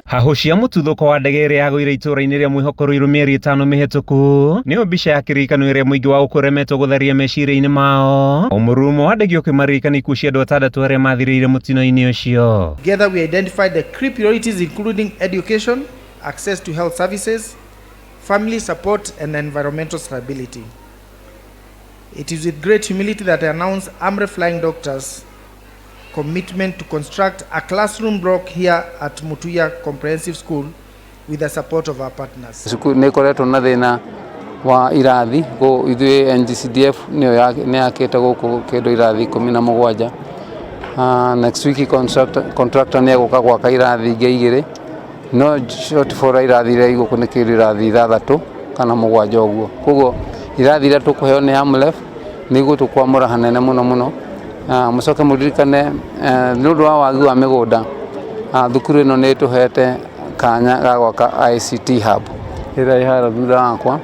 Hahucia mututhuko wa ndege iria yagwire itura-ini ria Mwihoko Ruiru mieri 5 mihituku niyo mbica ya kiririkano iria muingi wa ukuremetwo gutharia meciria-ini mao umurumo wa ndege ukimaririkana ikuũ cia andu 6 aria mathirĩire mutino-ini ucio. Together we identified the key priorities including education, access to health services, family support and environmental stability. It is with great humility that I announce AMREF Flying Doctors' commitment to construct a classroom block here at Mutuya Comprehensive School with the support of our partners. Nikoretwo na thina wa irathi go ithuĩ NGCDF nĩ yakĩte gũkũ kĩndũ irathi 17. Next week contractor nĩ egũka gwaka irathi ingĩ 2 no shortfall irathi iria igũkũ nĩ kĩndũ irathi 6 kana 7 ũguo. Koguo irathi iria tũkũheo nĩ AMREF nĩ gũtũkwamũra hanene mũno. Mucoke muririkane nũndũ wa wagi wa mĩgũnda thukuru ĩno nĩ tũhete kanya ga gwaka ICT hub ĩrĩa ĩhara thutha wakwa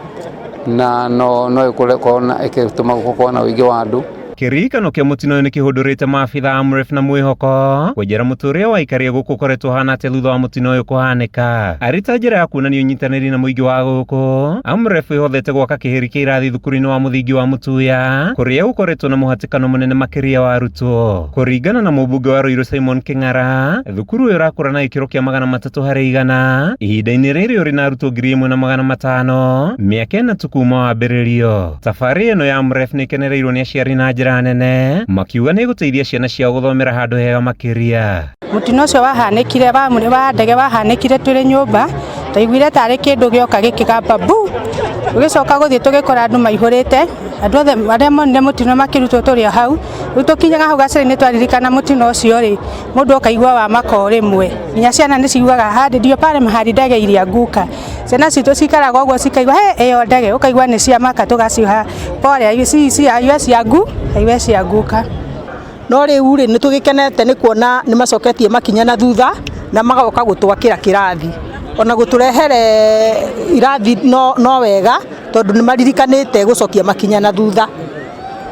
na no ĩkũreka ĩkĩtũma gũkorwo na ũingĩ wa andũ. Kiririkano kia mutino-ini kihundurite maabitha AMREF na Mwihoko kwenjera muturia wa ikaria guku koretwo hana atia thutha wa mutino uyu kuhanika. Arita njira ya kuonania unyitanĩri na muingi wa guku, AMREF ihothete gwaka kihiri kia irathi thukuru-ini wa muthingi wa Mutuya kuria gukoretwo na muhatikano munene makiria wa arutwo. Kuringana na mũmbunge wa Ruiru Simon King'ara, thukuru uyu urakũra na gĩkĩro kia 300/100 ihinda-inĩ rĩrĩ ũrĩ na arutwo 1,500 mĩaka 4 tu kuma wambĩrĩrio. Thabarĩ ĩno ya AMREF nĩ ĩkenereirwo nĩ aciari na njĩra nene makiuga nĩ gũteithia ciana ciao gũthomera handũ hega makiria. Mutino ũcio wahanĩkire wa ndege wahanĩkire tũrĩ nyũmba twaiguire tarĩ kĩndũ gĩoka gĩkĩgamba bu ũgĩcoka gũthiĩ tũgĩkora andũ maihũrĩte andũ othe arĩa monire mutino makĩrutwo tũrĩ hau rĩu tũkinyaga hau gacĩra-inĩ twaririkana mutino ũcio rĩ mũndũ akaigua wa mako rĩmwe nginya ciana nĩ ciguaga hadi ndio pale mahali ndege ilianguka. Ciana citũ cikaraga ũguo cikaigua ĩyo ndege ũkaigua nĩ ciamaka tũgaciha pole iwe cianguka. No rĩu rĩ nĩ tũgĩkenete nĩ kuona nĩ macoketie makinya na thutha na magoka gũtwakĩra kĩrathi ona gũtũrehere irathi no wega tondũ nĩ maririkanĩte gũcokia makinya na thutha.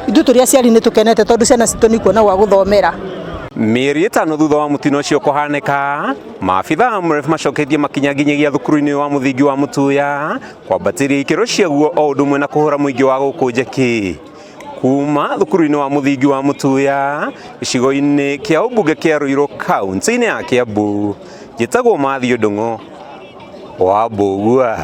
Ithuĩ tũrĩ aciari nĩ tũkenete tondũ ciana citũ nĩ kuona gwa gũthomera. Mieri 5 thutha wa mutino ucio kuhaneka, maabitha AMREF macoketie makinya nginyagia thukuru-ini wa muthingi wa Mutuya kwambatĩria ikĩro ciaguo o ũndũ ũmwe na kũhũra mũingĩ wa gũkũ njeki. Kuma thukuru-ini wa muthingi wa Mutuya gĩcigo-inĩ kĩa ũmbunge kĩa Ruiru kaunti-inĩ ya Kiambu, njĩtagwo Mathio Ndung'u wa Mbũgua.